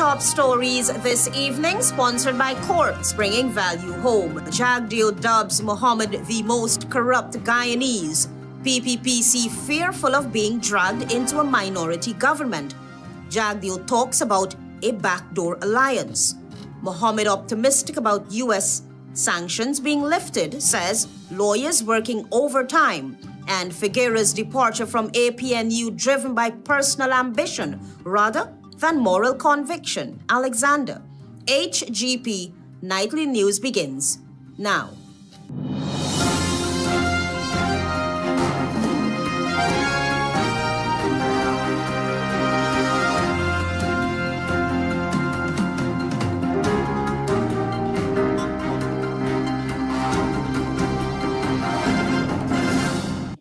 top stories this evening, sponsored by Courts, bringing value home. Jagdeo dubs Mohamed the most corrupt Guyanese. PPPC fearful of being dragged into a minority government. Jagdeo talks about a backdoor alliance. Mohamed optimistic about U.S. sanctions being lifted, says lawyers working overtime. And FIGUEIRA'S departure from APNU driven by personal ambition rather than moral conviction. Alexander. HGP Nightly News begins now.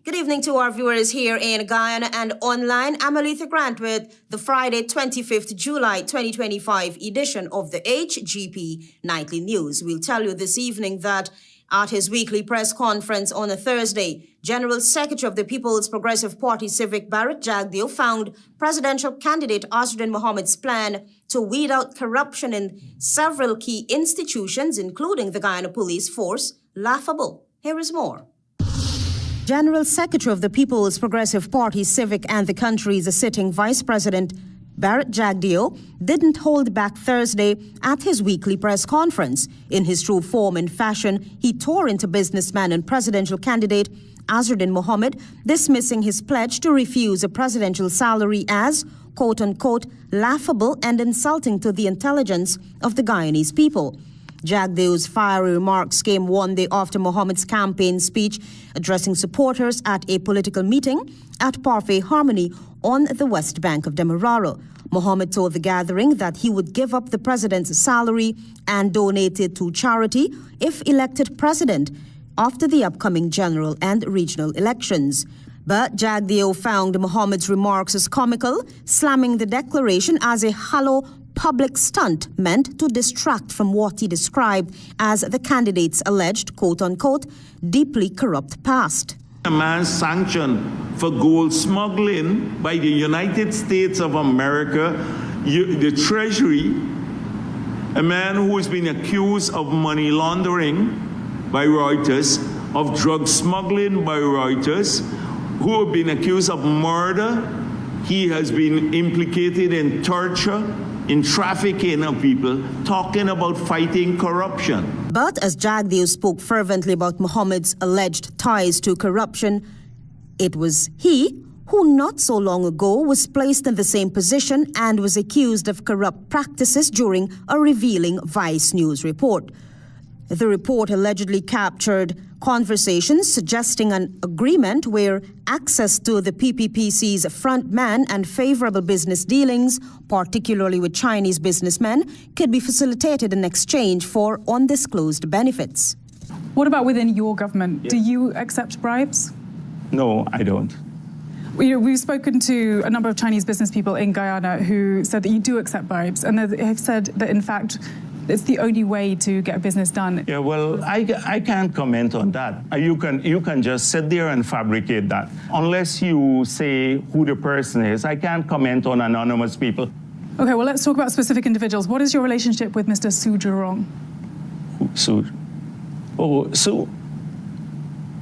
Good evening to our viewers here in Guyana and online. I'm ALETHEA Grant with the Friday 25th July 2025 edition of the HGP Nightly News. We'll tell you this evening that at his weekly press conference on a Thursday, General Secretary of the Peoples Progressive Party Civic, Barrett Jagdeo, found presidential candidate Mohamed's plan to weed out corruption in several key institutions, including the Guyana Police Force, laughable. Here is more. General Secretary of the Peoples Progressive Party Civic and the country's sitting Vice President Barrett Jagdeo didn't hold back Thursday at his weekly press conference. In his true form and fashion, he tore into businessman and presidential candidate Mohamed, dismissing his pledge to refuse a presidential salary as, quote-unquote, laughable and insulting to the intelligence of the Guyanese people. Jagdeo's fiery remarks came one day after Mohamed's campaign speech addressing supporters at a political meeting at Parfait Harmony on the west bank of Demerara. Mohamed told the gathering that he would give up the president's salary and donate it to charity if elected president after the upcoming general and regional elections. But Jagdeo found Mohamed's remarks as comical, slamming the declaration as a hollow public stunt meant to distract from what he described as the candidate's alleged, quote-unquote, deeply corrupt past. A man sanctioned for gold smuggling by the United States of America, the Treasury, a man who has been accused of money laundering by Reuters, of drug smuggling by Reuters, who have been accused of murder. He has been implicated in torture, in trafficking of people, talking about fighting corruption. But as Jagdeo spoke fervently about Mohamed's alleged ties to corruption, it was he who not so long ago was placed in the same position and was accused of corrupt practices during a revealing Vice News report. The report allegedly captured conversations suggesting an agreement where access to the PPPC's front man and favorable business dealings, particularly with Chinese businessmen, could be facilitated in exchange for undisclosed benefits. What about within your government? Yeah. Do you accept bribes? No, I don't. We've spoken to a number of Chinese business people in Guyana who said that you do accept bribes, and they have said that, in fact, it's the only way to get business done. Yeah, well, I can't comment on that. You can just sit there and fabricate that. Unless you say who the person is, I can't comment on anonymous people. Okay, well, let's talk about specific individuals. What is your relationship with Mr. Su Jurong? Su? Oh, Su?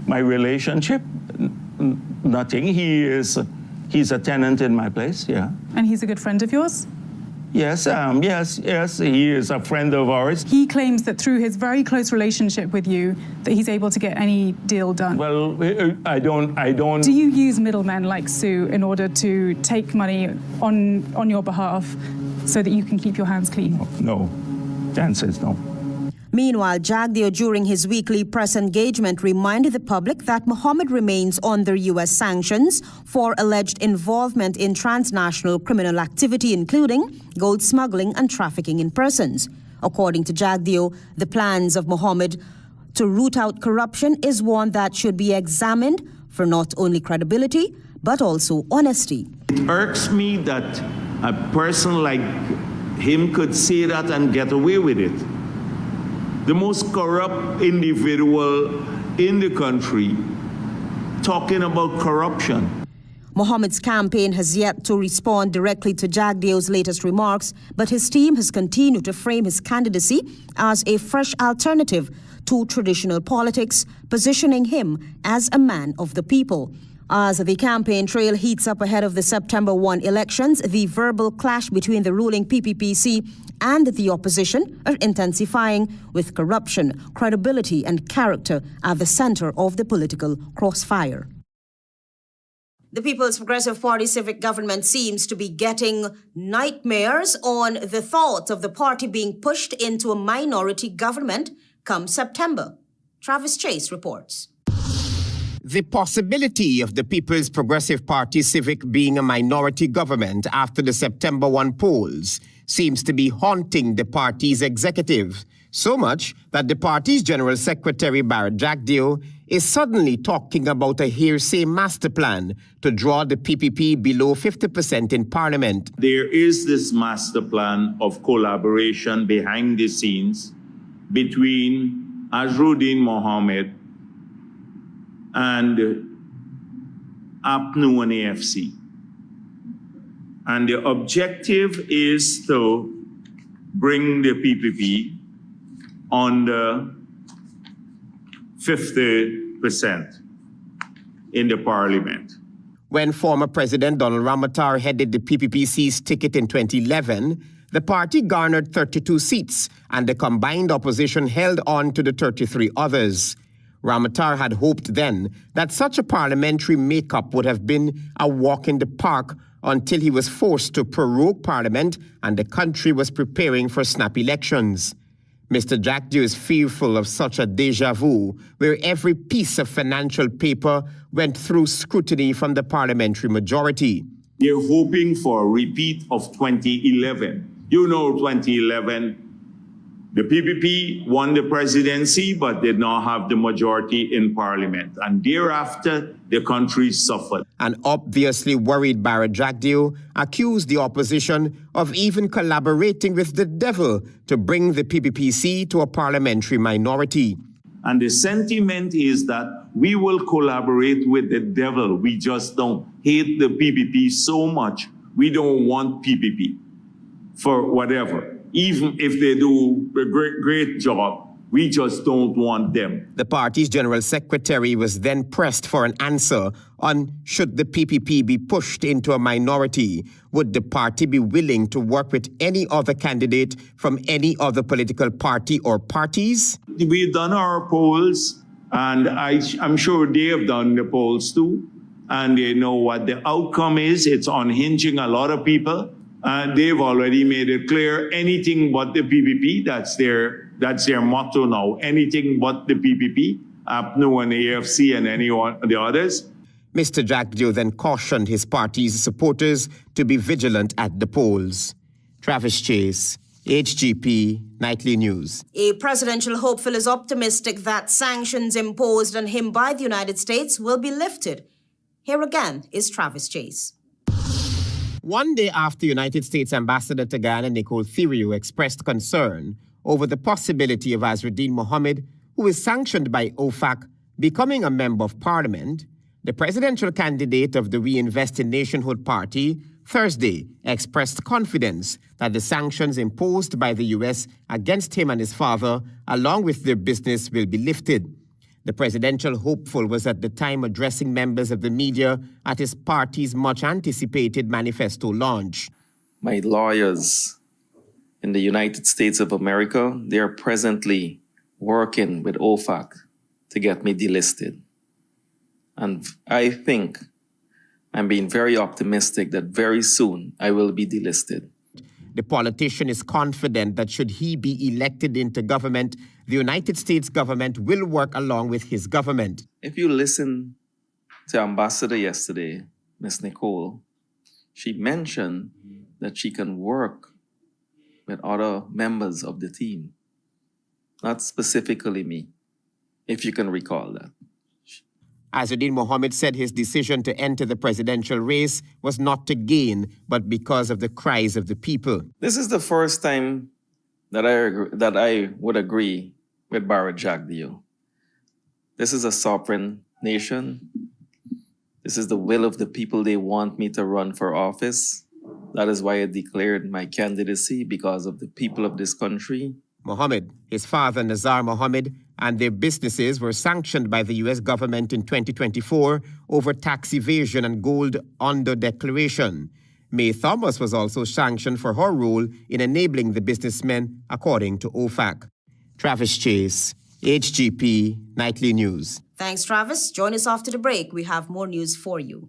My relationship? Nothing. He's a tenant in my place, yeah. And he's a good friend of yours? Yes, yes, he is a friend of ours. He claims that through his very close relationship with you, that he's able to get any deal done. Well, I don't. Do you use middlemen like Sue in order to take money on your behalf so that you can keep your hands clean? No. The answer is no. Meanwhile, Jagdeo, during his weekly press engagement, reminded the public that Mohamed remains under U.S. sanctions for alleged involvement in transnational criminal activity, including gold smuggling and trafficking in persons. According to Jagdeo, the plans of Mohamed to root out corruption is one that should be examined for not only credibility, but also honesty. It irks me that a person like him could say that and get away with it. The most corrupt individual in the country talking about corruption. Mohamed's campaign has yet to respond directly to Jagdeo's latest remarks, but his team has continued to frame his candidacy as a fresh alternative to traditional politics, positioning him as a man of the people. As the campaign trail heats up ahead of the September 1 elections, the verbal clash between the ruling PPPC and the opposition are intensifying, with corruption, credibility and character at the center of the political crossfire. The Peoples Progressive Party Civic government seems to be getting nightmares on the thought of the party being pushed into a minority government come September. Travis Chase reports. The possibility of the People's Progressive Party Civic being a minority government after the September 1 polls seems to be haunting the party's executive, so much that the party's General Secretary Barrett Jagdeo is suddenly talking about a hearsay master plan to draw the PPP below 50% in Parliament. There is this master plan of collaboration behind the scenes between Azruddin Mohammed and APNU and AFC. And the objective is to bring the PPP under 50% in the parliament. When former President Donald Ramotar headed the PPPC's ticket in 2011, the party garnered 32 seats, and the combined opposition held on to the 33 others. Ramotar had hoped then that such a parliamentary makeup would have been a walk in the park until he was forced to prorogue Parliament and the country was preparing for snap elections. Mr. Jagdeo is fearful of such a déjà vu, where every piece of financial paper went through scrutiny from the parliamentary majority. They're hoping for a repeat of 2011. You know, 2011, the PPP won the presidency but did not have the majority in parliament. And thereafter, the country suffered. An obviously worried Barrett Jagdeo accused the opposition of even collaborating with the devil to bring the PPPC to a parliamentary minority. And the sentiment is that we will collaborate with the devil. We just don't hate the PPP so much. We don't want PPP for whatever. Even if they do a great job, we just don't want them. The party's General Secretary was then pressed for an answer on should the PPP be pushed into a minority. Would the party be willing to work with any other candidate from any other political party or parties? We've done our polls, and I'm sure they have done the polls too, and they know what the outcome is. It's unhinging a lot of people. They've already made it clear, anything but the PPP, that's their motto now, anything but the PPP, APNU and AFC and any of the others. Mr. Jagdeo then cautioned his party's supporters to be vigilant at the polls. Travis Chase, HGP Nightly News. A presidential hopeful is optimistic that sanctions imposed on him by the United States will be lifted. Here again is Travis Chase. One day after United States Ambassador to Guyana Nicole Theriot expressed concern over the possibility of Azruddin Mohammed, who is sanctioned by OFAC, becoming a member of parliament, the presidential candidate of the We Invest in Nationhood Party Thursday expressed confidence that the sanctions imposed by the U.S. against him and his father, along with their business, will be lifted. The presidential hopeful was at the time addressing members of the media at his party's much-anticipated manifesto launch. My lawyers in the United States of America, they are presently working with OFAC to get me delisted. And I think I'm being very optimistic that very soon I will be delisted. The politician is confident that should he be elected into government, the United States government will work along with his government. If you listen to Ambassador yesterday, Ms. Nicole, she mentioned that she can work with other members of the team, not specifically me, if you can recall that. Azruddin Mohammed said his decision to enter the presidential race was not to gain, but because of the cries of the people. This is the first time that I would agree with Barrett Jagdeo. This is a sovereign nation. This is the will of the people. They want me to run for office. That is why I declared my candidacy, because of the people of this country. Mohamed, his father Nazar Mohamed, and their businesses were sanctioned by the U.S. government in 2024 over tax evasion and gold under-declaration. May Thomas was also sanctioned for her role in enabling the businessmen, according to OFAC. Travis Chase, HGP Nightly News. Thanks, Travis. Join us after the break. We have more news for you.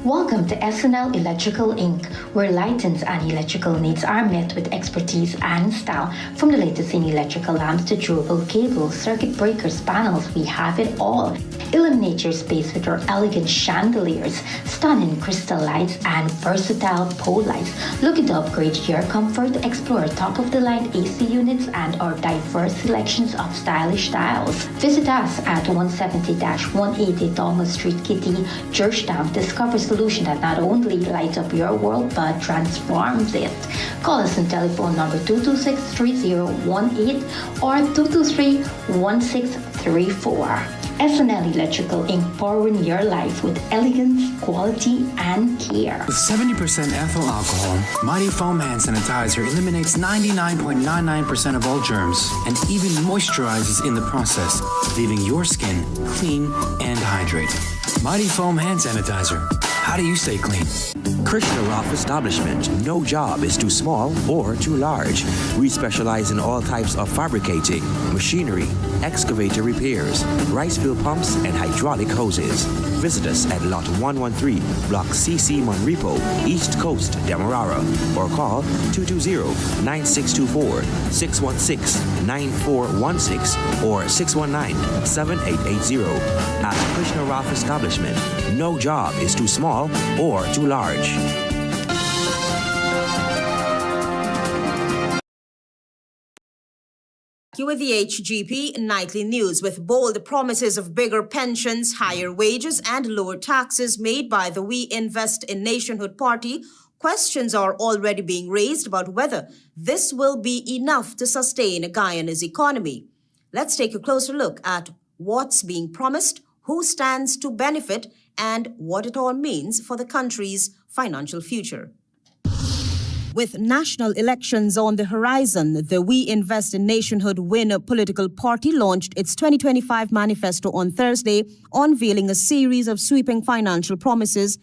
Welcome to SNL Electrical Inc., where lighting's and electrical needs are met with expertise and style. From the latest in electrical lamps to durable cables, circuit breakers, panels, we have it all. Illuminate your space with our elegant chandeliers, stunning crystal lights, and versatile pole lights. Looking to upgrade your comfort? Explore top-of-the-line AC units and our diverse selections of stylish styles. Visit us at 170-180 Thomas Street, Kitty, Georgetown. Discover a solution that not only lights up your world but transforms it. Call us on telephone number 226-3018 or 223-1634. SNL Electrical Inc., powering your life with elegance, quality, and care. With 70% ethyl alcohol, Mighty Foam Hand Sanitizer eliminates 99.99% of all germs and even moisturizes in the process, leaving your skin clean and hydrated. Mighty Foam Hand Sanitizer. How do you stay clean? Krishna Roth Establishment. No job is too small or too large. We specialize in all types of fabricating, machinery, excavator repairs, rice field pumps, and hydraulic hoses. Visit us at Lot 113, Block CC Monrepo, East Coast, Demerara, or call 220-9624, 616-9416, or 619-7880. At Krishna Roth Establishment, no job is too small or too large. With the HGP Nightly News, with bold promises of bigger pensions, higher wages, and lower taxes made by the We Invest in Nationhood Party, questions are already being raised about whether this will be enough to sustain Guyana's economy. Let's take a closer look at what's being promised, who stands to benefit, and what it all means for the country's financial future. With national elections on the horizon, the We Invest in Nationhood Win political party launched its 2025 manifesto on Thursday, unveiling a series of sweeping financial promises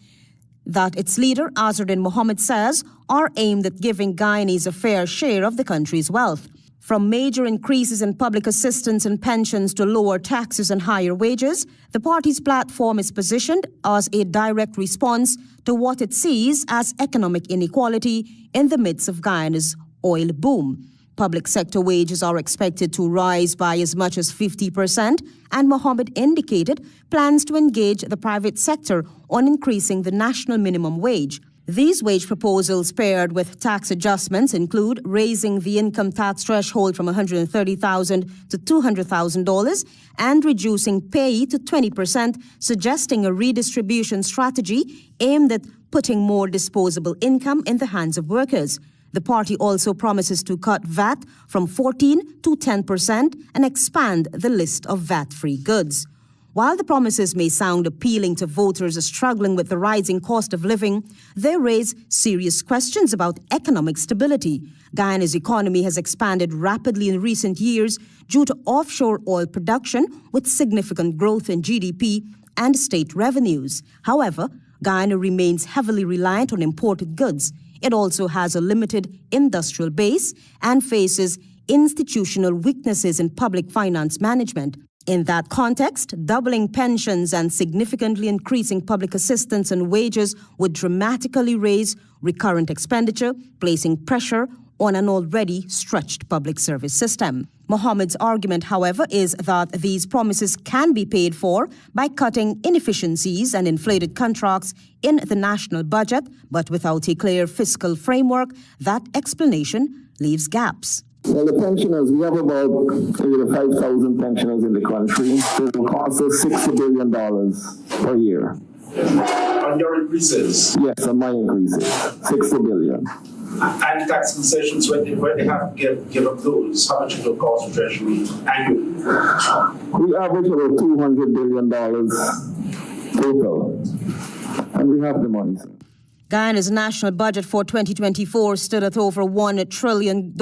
that its leader, Azardin Mohamed, says are aimed at giving Guyanese a fair share of the country's wealth. From major increases in public assistance and pensions to lower taxes and higher wages, the party's platform is positioned as a direct response to what it sees as economic inequality in the midst of Guyana's oil boom. Public sector wages are expected to rise by as much as 50%, and Mohamed indicated plans to engage the private sector on increasing the national minimum wage. These wage proposals, paired with tax adjustments, include raising the income tax threshold from $130,000 to $200,000 and reducing pay to 20%, suggesting a redistribution strategy aimed at putting more disposable income in the hands of workers. The party also promises to cut VAT from 14% to 10% and expand the list of VAT-free goods. While the promises may sound appealing to voters struggling with the rising cost of living, they raise serious questions about economic stability. Guyana's economy has expanded rapidly in recent years due to offshore oil production, with significant growth in GDP and state revenues. However, Guyana remains heavily reliant on imported goods. It also has a limited industrial base and faces institutional weaknesses in public finance management. In that context, doubling pensions and significantly increasing public assistance and wages would dramatically raise recurrent expenditure, placing pressure on an already stretched public service system. Mohamed's argument, however, is that these promises can be paid for by cutting inefficiencies and inflated contracts in the national budget, but without a clear fiscal framework, that explanation leaves gaps. Well, the pensioners, we have about 5,000 pensioners in the country. It will cost us $60 billion per year. On your increases? Yes, on my increases, $60 billion. And tax concessions, when they have to give up those, how much it will cost the Treasury annually? We average about $200 billion total, and we have the money. Guyana's national budget for 2024 stood at over $1 trillion,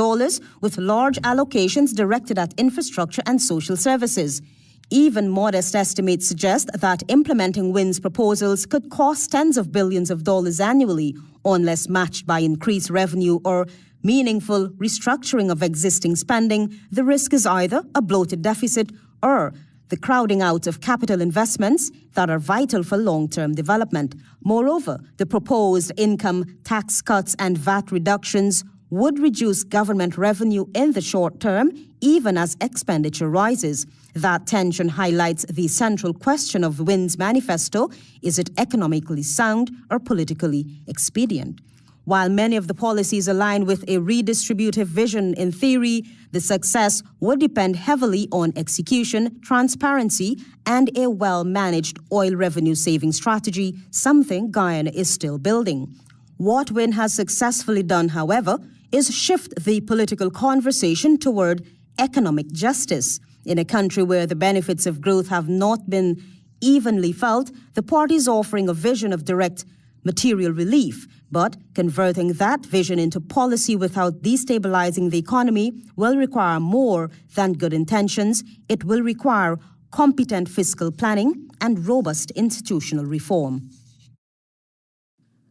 with large allocations directed at infrastructure and social services. Even modest estimates suggest that implementing WIN's proposals could cost tens of billions of dollars annually, unless matched by increased revenue or meaningful restructuring of existing spending. The risk is either a bloated deficit or the crowding out of capital investments that are vital for long-term development. Moreover, the proposed income tax cuts and VAT reductions would reduce government revenue in the short term, even as expenditure rises. That tension highlights the central question of WIN's manifesto: is it economically sound or politically expedient? While many of the policies align with a redistributive vision in theory, the success would depend heavily on execution, transparency, and a well-managed oil revenue-saving strategy, something Guyana is still building. What WIN has successfully done, however, is shift the political conversation toward economic justice. In a country where the benefits of growth have not been evenly felt, the party is offering a vision of direct material relief. But converting that vision into policy without destabilizing the economy will require more than good intentions. It will require competent fiscal planning and robust institutional reform.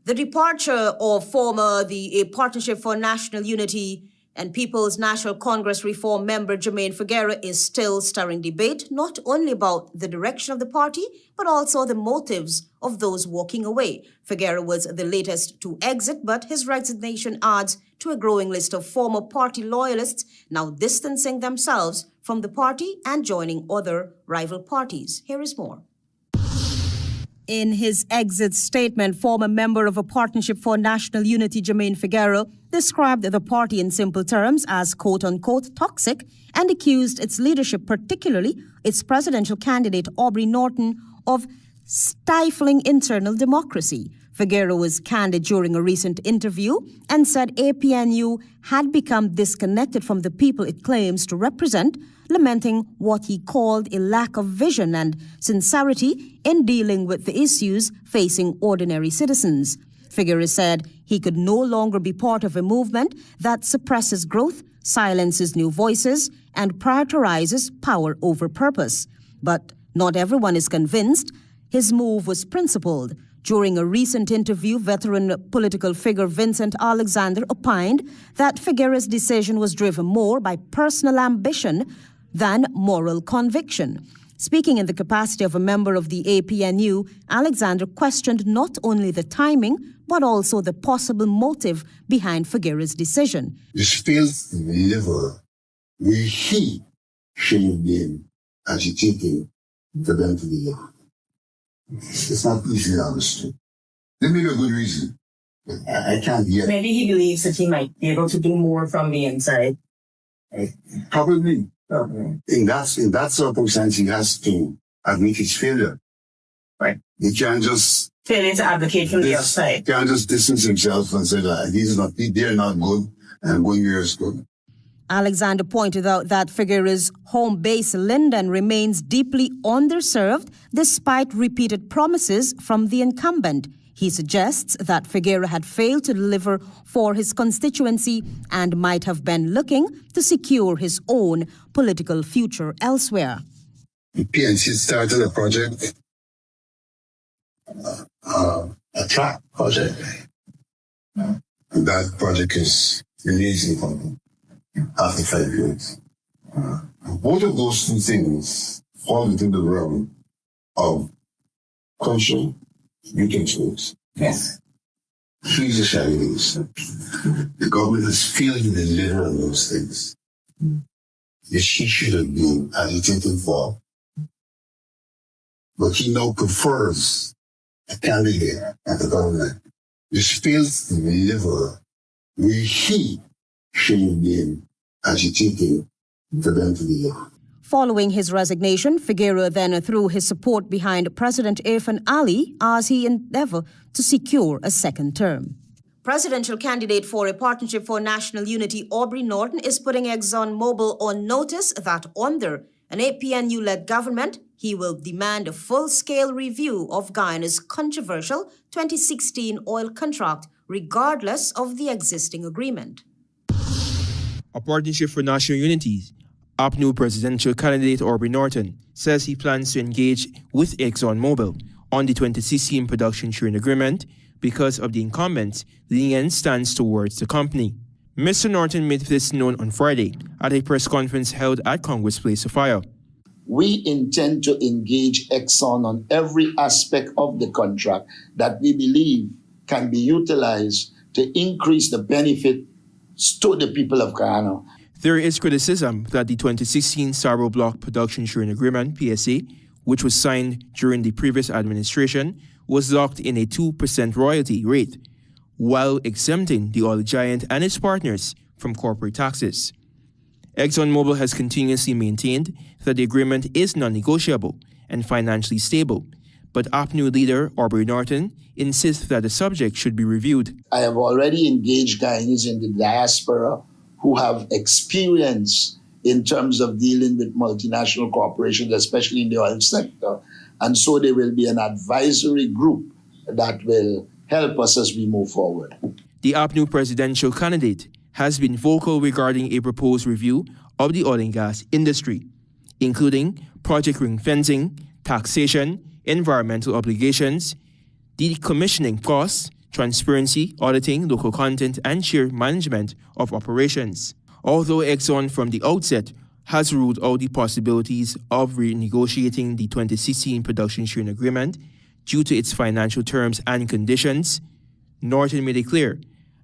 The departure of former Partnership for National Unity and People's National Congress Reform member Jermaine Faggera is still stirring debate, not only about the direction of the party, but also the motives of those walking away. Faggera was the latest to exit, but his resignation adds to a growing list of former party loyalists now distancing themselves from the party and joining other rival parties. Here is more. In his exit statement, former member of a Partnership for National Unity, Jermaine Faggera, described the party in simple terms as quote-unquote toxic and accused its leadership, particularly its presidential candidate Aubrey Norton, of stifling internal democracy. Faggera was candid during a recent interview and said APNU had become disconnected from the people it claims to represent, lamenting what he called a lack of vision and sincerity in dealing with the issues facing ordinary citizens. Faggera said he could no longer be part of a movement that suppresses growth, silences new voices, and prioritizes power over purpose. But not everyone is convinced. His move was principled. During a recent interview, veteran political figure Vincent Alexander opined that Faggera's decision was driven more by personal ambition than moral conviction. Speaking in the capacity of a member of the APNU, Alexander questioned not only the timing, but also the possible motive behind Faggera's decision. This feels never where he should have been agitating for them to be there. It's not easily understood. There may be a good reason, but I can't get it. Maybe he believes that he might be able to do more from the inside. Probably. In that circumstance, he has to admit his failure. Right. He can't just failure to advocate from the outside. He can't just distance himself and say that they're not good and going here is good. Alexander pointed out that Faggera's home base, Linden, remains deeply underserved despite repeated promises from the incumbent. He suggests that Faggera had failed to deliver for his constituency and might have been looking to secure his own political future elsewhere. The PNC started a project, a track project, and that project is releasing after 5 years. Both of those two things fall within the realm of crucial utensils. Yes. She's a shabby things. The government has failed to deliver on those things. Yes, she should have been agitating for. But he now prefers a candidate at the government. This fails to deliver where he should have been agitating for them to deliver. Following his resignation, Faggera then threw his support behind President Irfan Ali as he endeavored to secure a second term. Presidential candidate for a Partnership for National Unity, Aubrey Norton, is putting ExxonMobil on notice that under an APNU-led government, he will demand a full-scale review of Guyana's controversial 2016 oil contract, regardless of the existing agreement. A Partnership for National Unity, APNU presidential candidate Aubrey Norton says he plans to engage with ExxonMobil on the 2016 production sharing agreement because of the incumbent's lenient stance towards the company. Mr. Norton made this known on Friday at a press conference held at Congress Place, Sophia. We intend to engage Exxon on every aspect of the contract that we believe can be utilized to increase the benefit to the people of Guyana. There is criticism that the 2016 Sabo Block Production Sharing Agreement, PSA, which was signed during the previous administration, was locked in a 2% royalty rate, while exempting the oil giant and its partners from corporate taxes. ExxonMobil has continuously maintained that the agreement is non-negotiable and financially stable, but APNU leader Aubrey Norton insists that the subject should be reviewed. I have already engaged Guyanese in the diaspora who have experience in terms of dealing with multinational corporations, especially in the oil sector. And so there will be an advisory group that will help us as we move forward. The APNU presidential candidate has been vocal regarding a proposed review of the oil and gas industry, including project ring fencing, taxation, environmental obligations, decommissioning costs, transparency, auditing, local content, and shared management of operations. Although Exxon from the outset has ruled out the possibilities of renegotiating the 2016 production sharing agreement due to its financial terms and conditions, Norton made it clear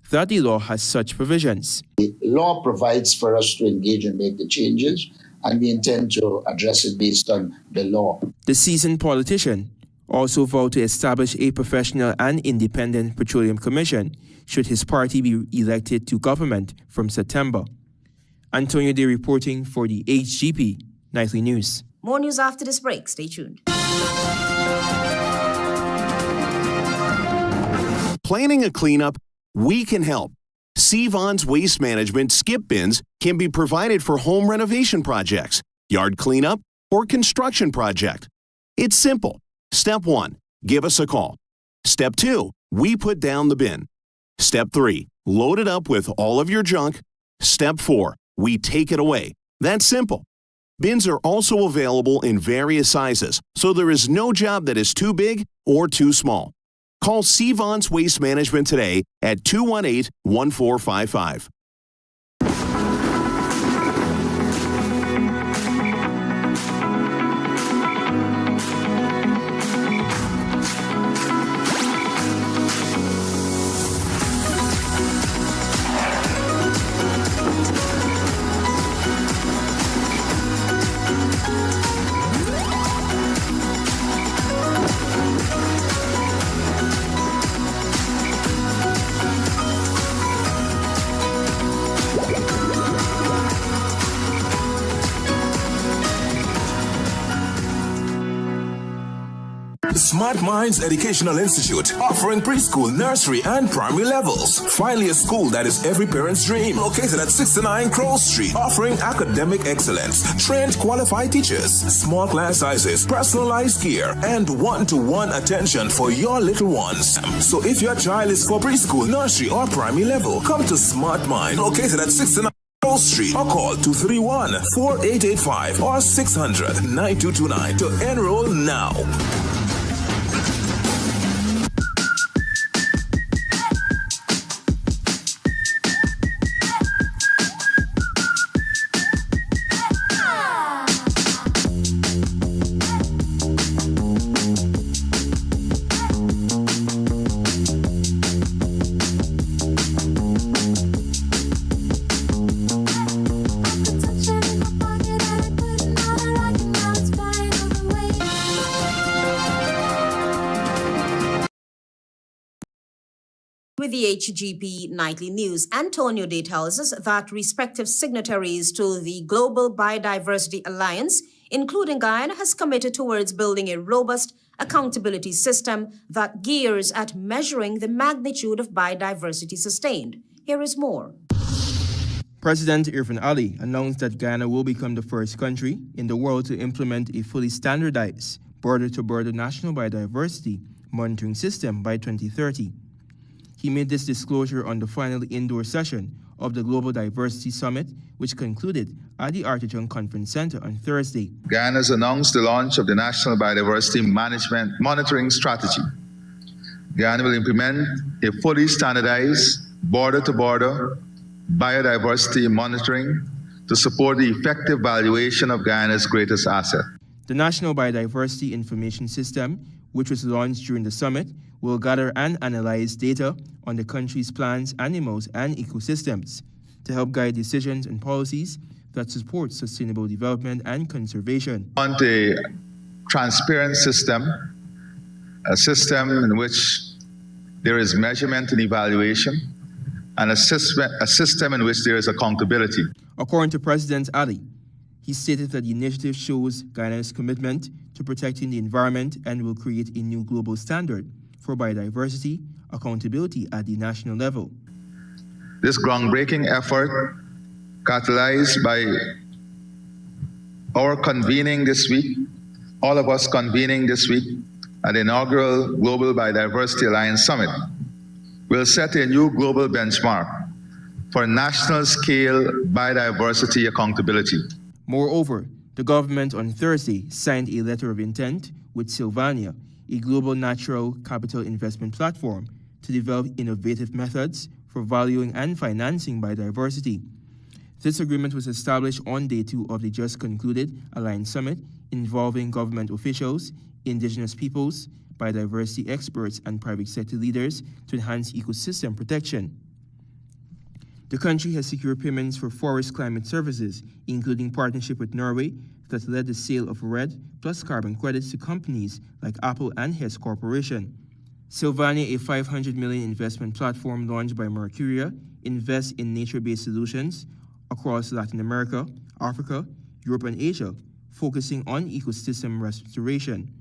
that the law has such provisions. The law provides for us to engage and make the changes, and we intend to address it based on the law. The seasoned politician also vowed to establish a professional and independent petroleum commission should his party be elected to government from September. Antonio Day reporting for the HGP Nightly News. More news after this break. Stay tuned. Planning a cleanup? We can help. Sevon's Waste Management skip bins can be provided for home renovation projects, yard cleanup, or construction project. It's simple. Step 1, give us a call. Step 2, we put down the bin. Step 3, load it up with all of your junk. Step 4, we take it away. That's simple. Bins are also available in various sizes, so there is no job that is too big or too small. Call Sevon's Waste Management today at 218-1455. Smart Minds Educational Institute, offering preschool, nursery, and primary levels. Finally, a school that is every parent's dream. Located at 69 Crow Street, offering academic excellence, trained qualified teachers, small class sizes, personalized care, and one-to-one attention for your little ones. So if your child is for preschool, nursery, or primary level, come to Smart Mind, located at 69 Crow Street, or call 231-4885 or 600-9229 to enroll now. with the HGP Nightly News. Antonio Day tells us that respective signatories to the Global Biodiversity Alliance, including Guyana, has committed towards building a robust accountability system that gears at measuring the magnitude of biodiversity sustained. Here is more. President Irfan Ali announced that Guyana will become the first country in the world to implement a fully standardized border-to-border national biodiversity monitoring system by 2030. He made this disclosure on the final indoor session of the Global Diversity Summit, which concluded at the Artichon Conference Center on Thursday. Guyana has announced the launch of the National Biodiversity Management Monitoring Strategy. Guyana will implement a fully standardized border-to-border biodiversity monitoring to support the effective valuation of Guyana's greatest asset. The National Biodiversity Information System, which was launched during the summit, will gather and analyze data on the country's plants, animals, and ecosystems to help guide decisions and policies that support sustainable development and conservation. We want a transparent system, a system in which there is measurement and evaluation, and a system in which there is accountability. According to President Ali, he stated that the initiative shows Guyana's commitment to protecting the environment and will create a new global standard for biodiversity accountability at the national level. This groundbreaking effort, catalyzed by our convening this week, all of us convening this week at the inaugural Global Biodiversity Alliance Summit, will set a new global benchmark for national scale biodiversity accountability. Moreover, the government on Thursday signed a letter of intent with Sylvania, a global natural capital investment platform, to develop innovative methods for valuing and financing biodiversity. This agreement was established on day 2 of the just concluded Alliance Summit, involving government officials, indigenous peoples, biodiversity experts, and private sector leaders to enhance ecosystem protection. The country has secured payments for forest climate services, including partnership with Norway that led the sale of RED plus carbon credits to companies like Apple and Hess Corporation. Sylvania, a $500 million investment platform launched by Mercuria, invests in nature-based solutions across Latin America, Africa, Europe, and Asia, focusing on ecosystem restoration.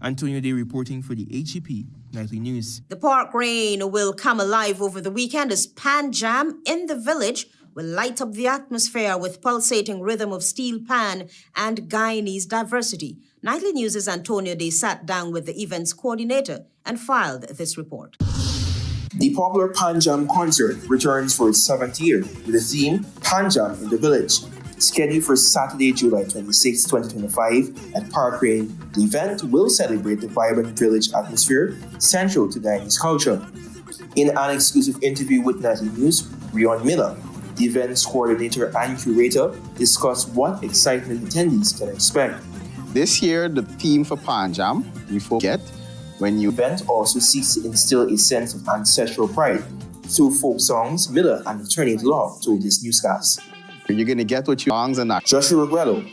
Antonio Day reporting for the HGP Nightly News. The park rain will come alive over the weekend as Pan Jam in the Village will light up the atmosphere with pulsating rhythm of steel pan and Guyanese diversity. Nightly News' Antonio Day sat down with the event's coordinator and filed this report. The popular Pan Jam concert returns for its 7th year with the theme Pan Jam in the Village. Scheduled for Saturday, July 26, 2025 at Park Rain, the event will celebrate the vibrant village atmosphere central to Guyanese culture. In an exclusive interview with Nightly News, Rion Miller, the event's coordinator and curator, discussed what excitement attendees can expect. This year, the theme for Pan Jam, you forget, when you... The event also seeks to instill a sense of ancestral pride through folk songs. Miller, an attorney at law, told this newscast. You're going to get what you songs and that. Joshua Reguello,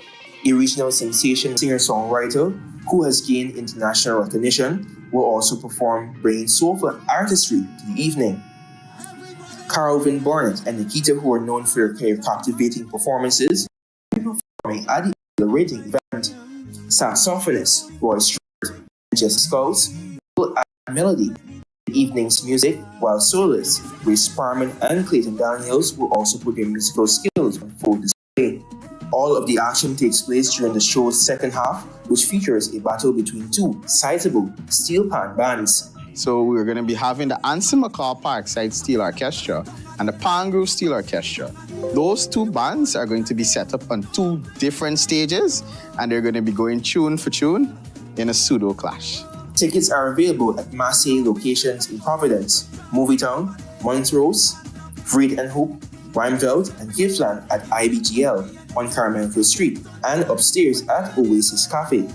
a regional sensation singer-songwriter who has gained international recognition, will also perform, bringing soulful artistry to the evening. Carlvin Barnett and Nikita, who are known for their captivating performances, will be performing at the exhilarating event. Saxophonist Roy Stewart and Jesse Skulls will add melody to the evening's music, while soloists Grace Sparman and Clayton Daniels will also put their musical skills on full display. All of the action takes place during the show's second half, which features a battle between two sizable steel pan bands. So we're going to be having the Anson McCall Parkside Steel Orchestra and the Pan Groove Steel Orchestra. Those two bands are going to be set up on 2 different stages, and they're going to be going tune for tune in a pseudo clash. Tickets are available at Massey locations in Providence, Movietown, Montrose, Vreed and Hope, Rhymeveld, and Giftland at IBGL on Carmichael Street and upstairs at Oasis Cafe.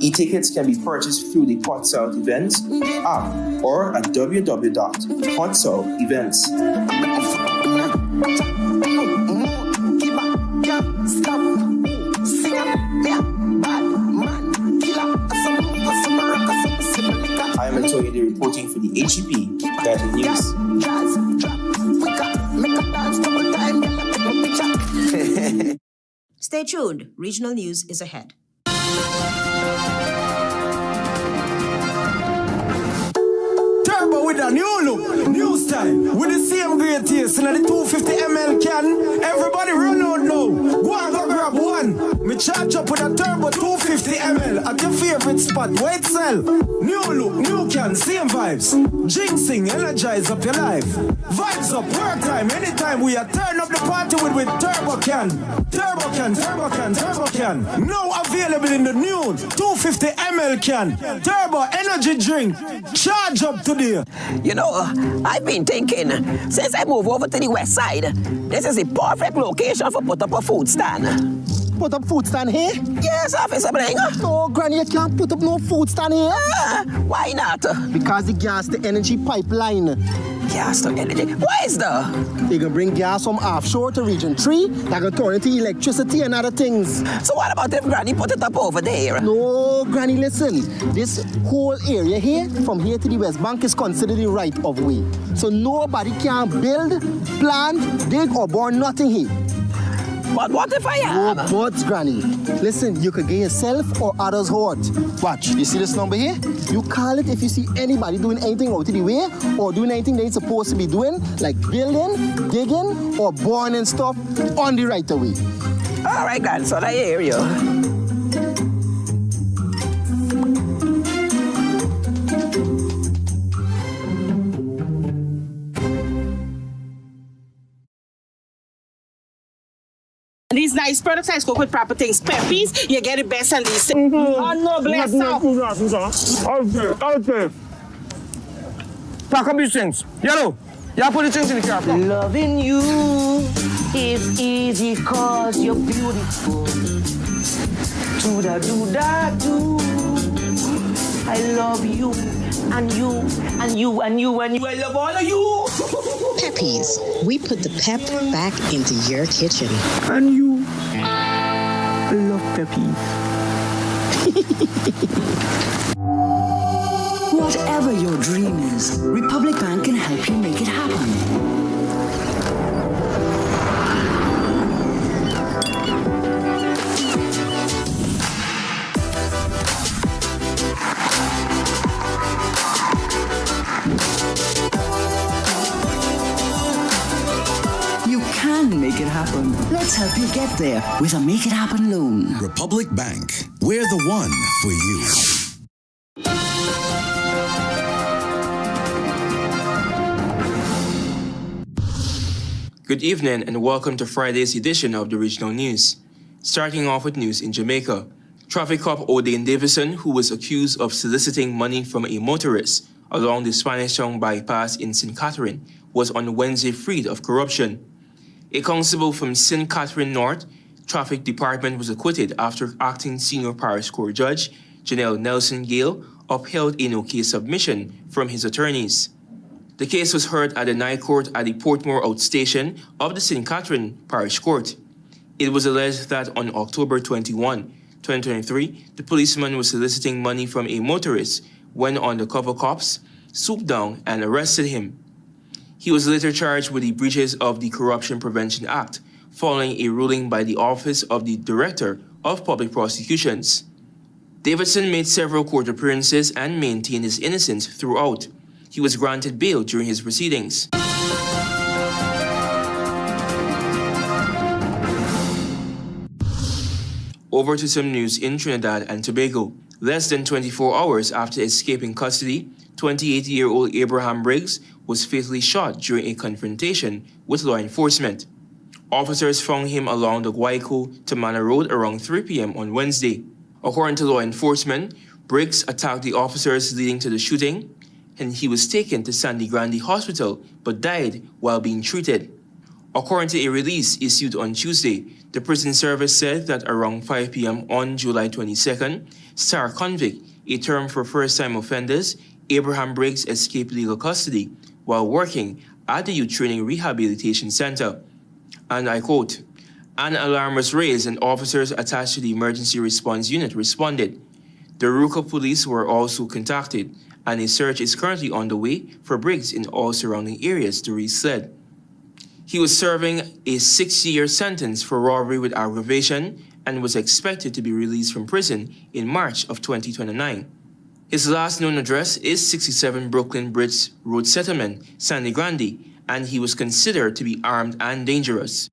E-tickets can be purchased through the Pot South Events app or at www.potsouthevents. I am Antonio Day reporting for the HGP Nightly News. Stay tuned. Regional news is ahead. Turbo with a new look, new style, with the same great taste in the 250 ml can. Everybody run out now. Go and go grab one. Me charge up with a turbo 250 ml at your favorite spot. Wait, sell. New look, new can, same vibes. Jinxing, energize up your life. Vibes up, work time, anytime we are turn up the party with turbo can. Turbo can, turbo can, turbo can. Now available in the new 250 ml can. Turbo energy drink. Charge up today. You know, I've been thinking, since I moved over to the west side, this is the perfect location for put up a food stand. Put up food stand here? Yes, Officer Bling. No, Granny, you can't put up no food stand here. Why not? Because the gas to energy pipeline. Gas to energy? Why is that? They can bring gas from offshore to region 3, that can turn into electricity and other things. So what about if Granny put it up over there? No, Granny, listen. This whole area here, from here to the West Bank, is considered the right of way. So nobody can build, plant, dig, or burn nothing here. But what if I am? No buts, Granny. Listen, you could get yourself or others hurt. Watch, you see this number here? You call it if you see anybody doing anything out of the way or doing anything they ain't supposed to be doing, like building, digging, or burning stuff on the right of way. All right, grandson, I hear you. These nice products I cook with proper things. Peppies, you get the best and these things. Oh no, bless up. Okay. Pack up these things. Yellow, you put the things in the car. Loving you is easy cause you're beautiful. Do-da-do-da-do. I love you, and you, and you, and you, and you. I love all of you. Peppies, we put the pep back into your kitchen. And you. I love Peppies. Whatever your dream is, Republic Bank can help you make it happen. Make it happen. Let's help you get there with a Make It Happen loan. Republic Bank. We're the one for you. Good evening and welcome to Friday's edition of the Regional News. Starting off with news in Jamaica. Traffic cop O'Dane Davison, who was accused of soliciting money from a motorist along the Spanish Town bypass in St. Catherine, was on Wednesday freed of corruption. A constable from St. Catherine North Traffic Department was acquitted after acting Senior Parish Court Judge Janelle Nelson Gale upheld a no-case submission from his attorneys. The case was heard at the Night Court at the Portmore Outstation of the St. Catherine Parish Court. It was alleged that on October 21, 2023, the policeman was soliciting money from a motorist when undercover cops swooped down and arrested him. He was later charged with the breaches of the Corruption Prevention Act, following a ruling by the Office of the Director of Public Prosecutions. Davidson made several court appearances and maintained his innocence throughout. He was granted bail during his proceedings. Over to some news in Trinidad and Tobago. Less than 24 hours after escaping custody, 28-year-old Abraham Briggs was fatally shot during a confrontation with law enforcement. Officers found him along the Guayco to Mana Road around 3 p.m. on Wednesday. According to law enforcement, Briggs attacked the officers leading to the shooting, and he was taken to Sandy Grande Hospital but died while being treated. According to a release issued on Tuesday, the prison service said that around 5 p.m. on July 22nd, star convict, a term for first-time offenders, Abraham Briggs escaped legal custody while working at the Youth Training Rehabilitation Center. And I quote, "An alarm was raised and officers attached to the emergency response unit responded. The Ruka police were also contacted, and a search is currently underway for Briggs in all surrounding areas," the release said. He was serving a 6-year sentence for robbery with aggravation and was expected to be released from prison in March of 2029. His last known address is 67 Brooklyn Bridge Road Settlement, Sandy Grande, and he was considered to be armed and dangerous.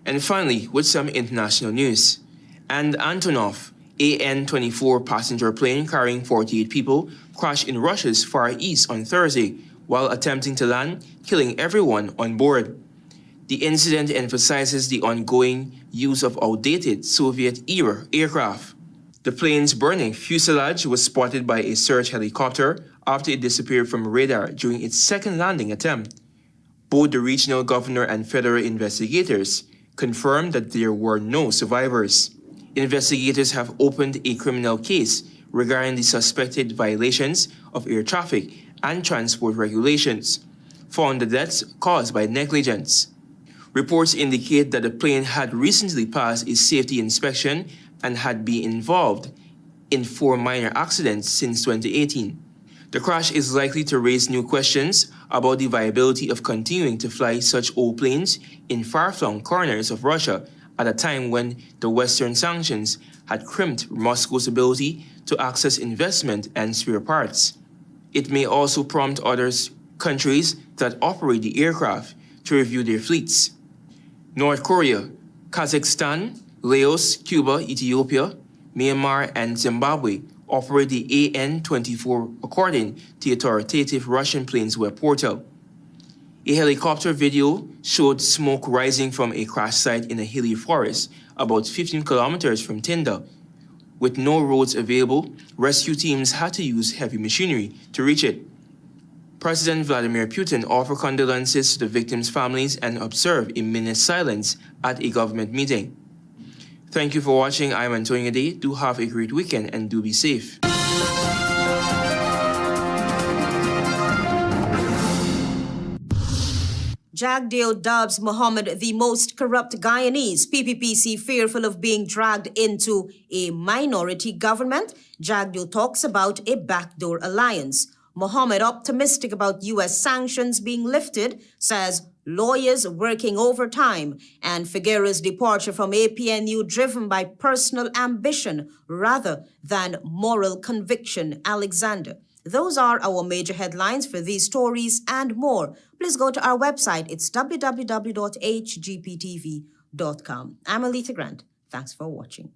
And finally, with some international news. An Antonov AN-24 passenger plane carrying 48 people crashed in Russia's Far East on Thursday while attempting to land, killing everyone on board. The incident emphasizes the ongoing use of outdated Soviet-era aircraft. The plane's burning fuselage was spotted by a search helicopter after it disappeared from radar during its second landing attempt. Both the regional governor and federal investigators confirmed that there were no survivors. Investigators have opened a criminal case regarding the suspected violations of air traffic and transport regulations, found the deaths caused by negligence. Reports indicate that the plane had recently passed its safety inspection and had been involved in 4 minor accidents since 2018. The crash is likely to raise new questions about the viability of continuing to fly such old planes in far-flung corners of Russia at a time when the Western sanctions had crimped Moscow's ability to access investment and spare parts. It may also prompt other countries that operate the aircraft to review their fleets. North Korea, Kazakhstan, Laos, Cuba, Ethiopia, Myanmar, and Zimbabwe operate the AN-24 according to the authoritative Russian planes web portal. A helicopter video showed smoke rising from a crash site in a hilly forest about 15 kilometers from Tinda. With no roads available, rescue teams had to use heavy machinery to reach it. President Vladimir Putin offered condolences to the victims' families and observed a minute's silence at a government meeting. Thank you for watching. I'm Antonio Day. Do have a great weekend and do be safe. Jagdeo dubs Mohamed the most corrupt Guyanese. PPPC fearful of being dragged into a minority government. Jagdeo talks about a backdoor alliance. Mohamed optimistic about U.S. sanctions being lifted, says lawyers working overtime, and Figueira's departure from APNU driven by personal ambition rather than moral conviction. Alexander. Those are our major headlines. For these stories and more, please go to our website. It's www.hgptv.com. I'm ALETHEA Grant. Thanks for watching.